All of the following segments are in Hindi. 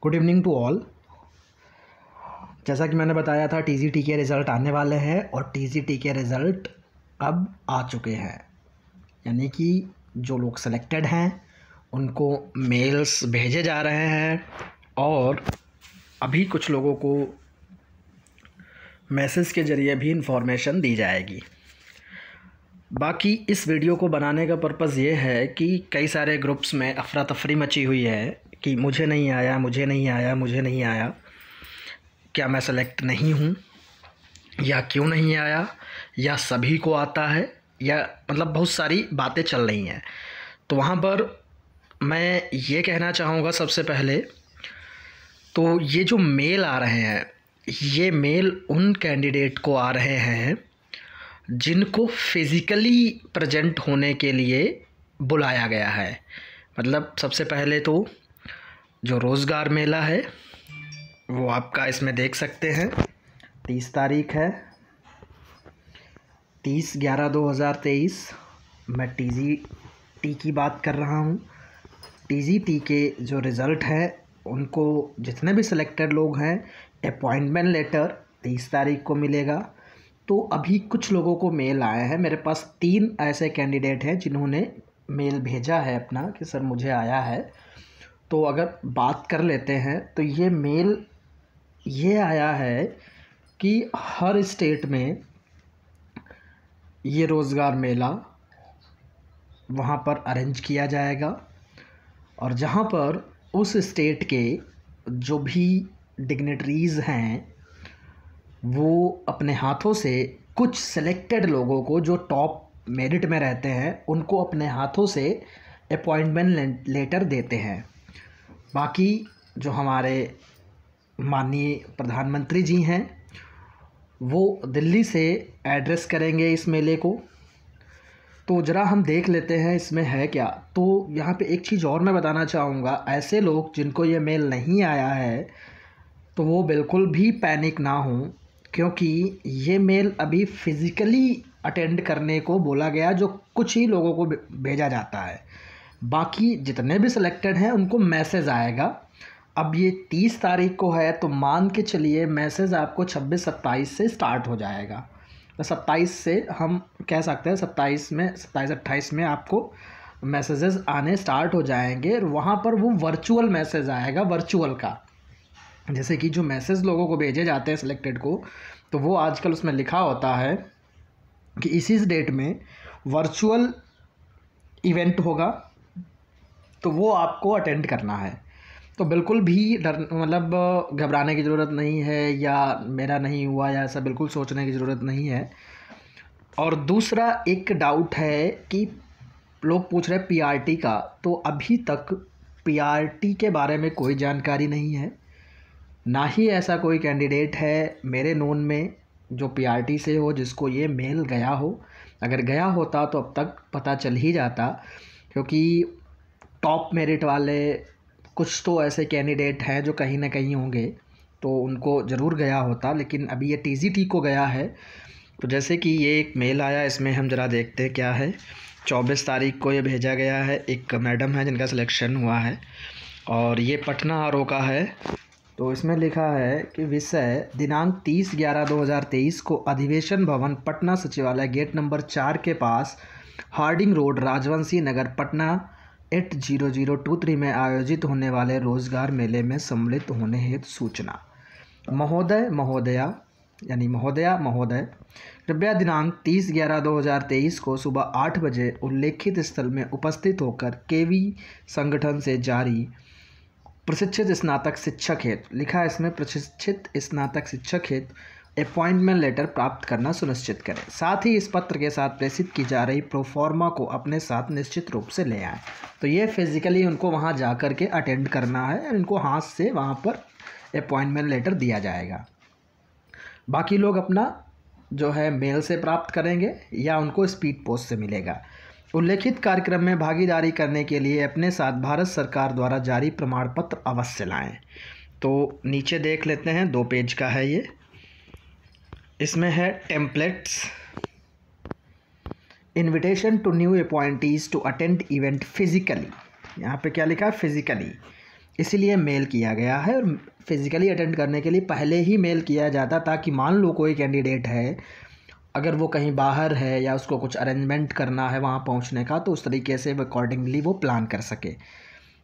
Good evening to all. जैसा कि मैंने बताया था टीजीटी के रिज़ल्ट आने वाले हैं और टीजीटी के रिज़ल्ट अब आ चुके हैं, यानी कि जो लोग सेलेक्टेड हैं उनको मेल्स भेजे जा रहे हैं और अभी कुछ लोगों को मैसेज के ज़रिए भी इंफॉर्मेशन दी जाएगी। बाकी इस वीडियो को बनाने का पर्पज़ ये है कि कई सारे ग्रुप्स में अफरा तफरी मची हुई है कि मुझे नहीं आया, मुझे नहीं आया, मुझे नहीं आया, क्या मैं सेलेक्ट नहीं हूँ या क्यों नहीं आया या सभी को आता है, या मतलब बहुत सारी बातें चल रही हैं। तो वहाँ पर मैं ये कहना चाहूँगा, सबसे पहले तो ये जो मेल आ रहे हैं, ये मेल उन कैंडिडेट को आ रहे हैं जिनको फिज़िकली प्रेजेंट होने के लिए बुलाया गया है। मतलब सबसे पहले तो जो रोज़गार मेला है वो आपका इसमें देख सकते हैं, 30 तारीख है, 30/11/2023। मैं टीजीटी की बात कर रहा हूँ। टीजीटी के जो रिज़ल्ट हैं उनको जितने भी सिलेक्टेड लोग हैं अपॉइंटमेंट लेटर 30 तारीख को मिलेगा। तो अभी कुछ लोगों को मेल आया है, मेरे पास 3 ऐसे कैंडिडेट हैं जिन्होंने मेल भेजा है अपना कि सर मुझे आया है। तो अगर बात कर लेते हैं तो ये मेल ये आया है कि हर स्टेट में ये रोज़गार मेला वहाँ पर अरेंज किया जाएगा और जहाँ पर उस स्टेट के जो भी डिग्नेटरीज़ हैं वो अपने हाथों से कुछ सेलेक्टेड लोगों को जो टॉप मेरिट में रहते हैं उनको अपने हाथों से अपॉइंटमेंट लेटर देते हैं। बाकी जो हमारे माननीय प्रधानमंत्री जी हैं वो दिल्ली से एड्रेस करेंगे इस मेले को। तो ज़रा हम देख लेते हैं इसमें है क्या। तो यहाँ पे एक चीज़ और मैं बताना चाहूँगा, ऐसे लोग जिनको ये मेल नहीं आया है तो वो बिल्कुल भी पैनिक ना हों, क्योंकि ये मेल अभी फ़िज़िकली अटेंड करने को बोला गया, जो कुछ ही लोगों को भेजा जाता है। बाकी जितने भी सिलेक्टेड हैं उनको मैसेज आएगा। अब ये 30 तारीख को है तो मान के चलिए मैसेज आपको 26-27 से स्टार्ट हो जाएगा। तो 27 से हम कह सकते हैं 27-28 में आपको मैसेजेस आने स्टार्ट हो जाएंगे। और वहाँ पर वो वर्चुअल मैसेज आएगा, वर्चुअल का, जैसे कि जो मैसेज लोगों को भेजे जाते हैं सिलेक्टेड को, तो वो आजकल उसमें लिखा होता है कि इसी डेट में वर्चुअल इवेंट होगा, तो वो आपको अटेंड करना है। तो बिल्कुल भी घबराने की ज़रूरत नहीं है या मेरा नहीं हुआ या ऐसा बिल्कुल सोचने की ज़रूरत नहीं है। और दूसरा एक डाउट है कि लोग पूछ रहे हैं पीआरटी का, तो अभी तक पीआरटी के बारे में कोई जानकारी नहीं है, ना ही ऐसा कोई कैंडिडेट है मेरे नोन में जो पीआरटी से हो जिसको ये मेल गया हो। अगर गया होता तो अब तक पता चल ही जाता, क्योंकि टॉप मेरिट वाले कुछ तो ऐसे कैंडिडेट हैं जो कहीं ना कहीं होंगे, तो उनको ज़रूर गया होता। लेकिन अभी ये टीजीटी को गया है। तो जैसे कि ये एक मेल आया, इसमें हम ज़रा देखते हैं क्या है। 24 तारीख को ये भेजा गया है, एक मैडम है जिनका सिलेक्शन हुआ है और ये पटना आरओ का है। तो इसमें लिखा है कि विषय दिनांक 30/11/2023 को अधिवेशन भवन पटना सचिवालय गेट नंबर 4 के पास हार्डिंग रोड राजवंशी नगर पटना 80023 में आयोजित होने वाले रोजगार मेले में सम्मिलित होने हेतु सूचना। महोदय महोदया यानी महोदया महोदय कृपया दिनांक 30/11/2023 को सुबह 8 बजे उल्लेखित स्थल में उपस्थित होकर केवी संगठन से जारी प्रशिक्षित स्नातक शिक्षक हेतु, लिखा है इसमें प्रशिक्षित स्नातक शिक्षक हेतु अपॉइंटमेंट लेटर प्राप्त करना सुनिश्चित करें। साथ ही इस पत्र के साथ प्रेषित की जा रही प्रोफॉर्मा को अपने साथ निश्चित रूप से ले आएं। तो ये फिज़िकली उनको वहाँ जा कर के अटेंड करना है और इनको हाथ से वहाँ पर अपॉइंटमेंट लेटर दिया जाएगा। बाकी लोग अपना जो है मेल से प्राप्त करेंगे या उनको स्पीड पोस्ट से मिलेगा। उल्लेखित कार्यक्रम में भागीदारी करने के लिए अपने साथ भारत सरकार द्वारा जारी प्रमाण पत्र अवश्य लाएं। तो नीचे देख लेते हैं, 2 पेज का है ये। इसमें है templates, invitation to new appointees to attend event physically. यहाँ पे क्या लिखा है, फिजिकली इसीलिए मेल किया गया है। और फिज़िकली अटेंड करने के लिए पहले ही मेल किया जाता, ताकि मान लो कोई कैंडिडेट है, अगर वो कहीं बाहर है या उसको कुछ अरेंजमेंट करना है वहाँ पहुँचने का, तो उस तरीके से अकॉर्डिंगली वो प्लान कर सके।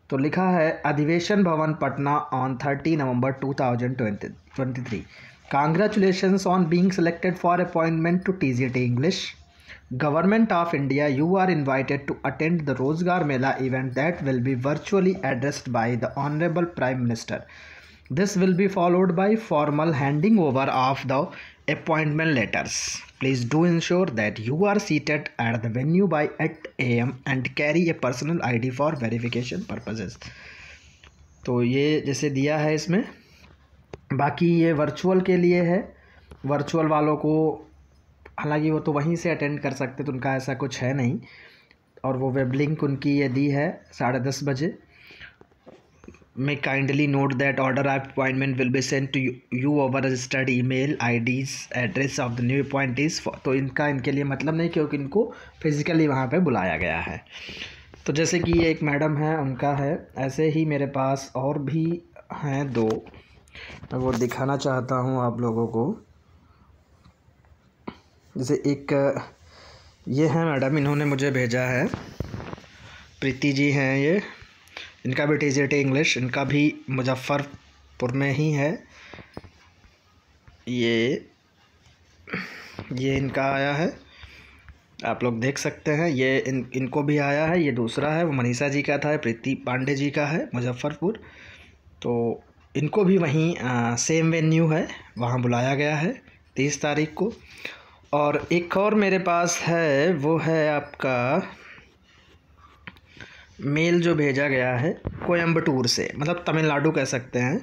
तो लिखा है अधिवेशन भवन Patna on 30 November 2023। Congratulations on being selected for appointment to TGT English. Government of India, you are invited to attend the Rozgar Mela event that will be virtually addressed by the Honorable Prime Minister. This will be followed by formal handing over of the appointment letters. Please do ensure that you are seated at the venue by 8 AM and carry a personal ID for verification purposes. तो ये जैसे दिया है इसमें, बाकी ये वर्चुअल के लिए है। वर्चुअल वालों को हालांकि वो तो वहीं से अटेंड कर सकते, तो उनका ऐसा कुछ है नहीं। और वो वेब लिंक उनकी ये दी है 10:30 बजे। May kindly note that order of appointment will be sent to you over registered email IDs address of the new appointees। तो इनका इनके लिए मतलब नहीं, क्योंकि इनको फिज़िकली वहाँ पे बुलाया गया है। तो जैसे कि ये एक मैडम है, उनका है। ऐसे ही मेरे पास और भी हैं 2, मैं वो दिखाना चाहता हूँ आप लोगों को। जैसे एक ये है मैडम, इन्होंने मुझे भेजा है, प्रीति जी हैं ये, इनका भी TGT इंग्लिश, इनका भी मुजफ्फरपुर में ही है। ये इनका आया है, आप लोग देख सकते हैं। ये इनको भी आया है। ये दूसरा है, वो मनीषा जी का था, प्रीति पांडे जी का है, मुजफ्फरपुर। तो इनको भी वहीं सेम वेन्यू है, वहाँ बुलाया गया है 30 तारीख को। और एक और मेरे पास है, वो है आपका मेल जो भेजा गया है कोयम्बटूर से, मतलब तमिलनाडु कह सकते हैं।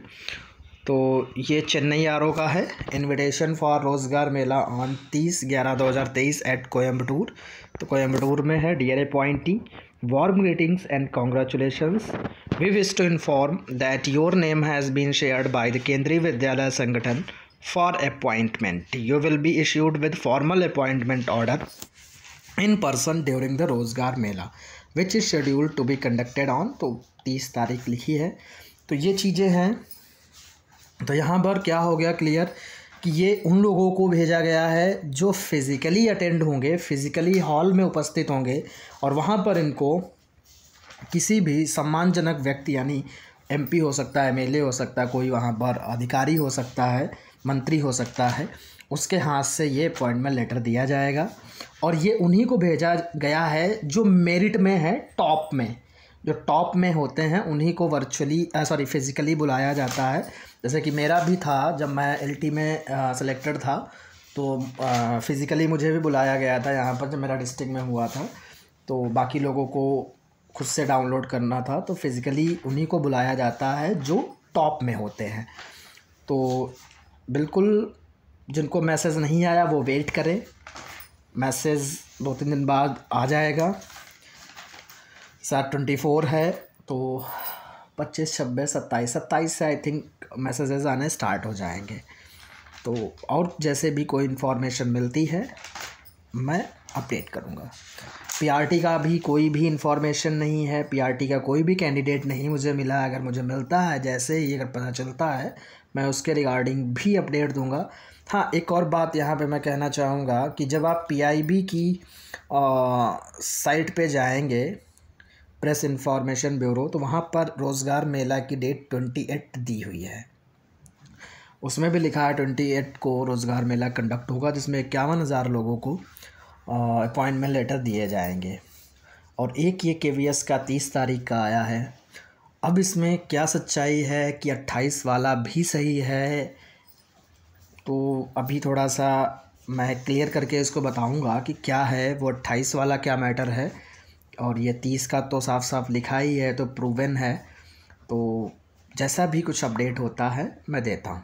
तो ये चेन्नई आरओ का है। इनविटेशन फॉर रोज़गार मेला ऑन 30/11/2023 एट कोयम्बटूर। तो कोयम्बटूर में है। Dear appointee, warm greetings and congratulations. We wish to inform that your name has been shared by the Kendriya Vidyalaya Sangathan for appointment. You will be issued with formal appointment order in person during the Rozgar Mela, which is scheduled to be conducted on, तो 30 तारीख लिखी है। तो ये चीज़ें हैं। तो यहाँ पर क्या हो गया क्लियर कि ये उन लोगों को भेजा गया है जो फिज़िकली अटेंड होंगे, फिज़िकली हॉल में उपस्थित होंगे, और वहाँ पर इनको किसी भी सम्मानजनक व्यक्ति, यानी MP हो सकता है, MLA हो सकता है, कोई वहाँ पर अधिकारी हो सकता है, मंत्री हो सकता है, उसके हाथ से ये अपॉइंटमेंट लेटर दिया जाएगा। और ये उन्हीं को भेजा गया है जो मेरिट में है, टॉप में, जो टॉप में होते हैं उन्हीं को फिज़िकली बुलाया जाता है। जैसे कि मेरा भी था, जब मैं LT में सेलेक्टेड था, तो फिज़िकली मुझे भी बुलाया गया था यहाँ पर, जब मेरा डिस्ट्रिक्ट में हुआ था। तो बाकी लोगों को खुद से डाउनलोड करना था, तो फिज़िकली उन्हीं को बुलाया जाता है जो टॉप में होते हैं। तो बिल्कुल जिनको मैसेज नहीं आया वो वेट करें, मैसेज 2-3 दिन बाद आ जाएगा। 7/24 है, तो 25, 26, 27 से आई थिंक मैसेजेस आने स्टार्ट हो जाएंगे। तो और जैसे भी कोई इन्फॉर्मेशन मिलती है मैं अपडेट करूँगा। PRT का भी कोई भी इन्फॉर्मेशन नहीं है, PRT का कोई भी कैंडिडेट नहीं मुझे मिला। अगर मुझे मिलता है, जैसे ही अगर पता चलता है, मैं उसके रिगार्डिंग भी अपडेट दूंगा। हाँ, एक और बात यहाँ पे मैं कहना चाहूँगा कि जब आप PIB की साइट पे जाएंगे, प्रेस इन्फॉर्मेशन ब्यूरो, तो वहाँ पर रोज़गार मेला की डेट 28 दी हुई है। उसमें भी लिखा है 28 को रोज़गार मेला कंडक्ट होगा, जिसमें 51,000 लोगों को अपॉइंटमेंट लेटर दिए जाएंगे। और एक ये KVS का 30 तारीख का आया है। अब इसमें क्या सच्चाई है कि 28 वाला भी सही है, तो अभी थोड़ा सा मैं क्लियर करके इसको बताऊंगा कि क्या है वो 28 वाला, क्या मैटर है। और ये 30 का तो साफ साफ लिखा ही है, तो प्रूवन है। तो जैसा भी कुछ अपडेट होता है मैं देता हूँ।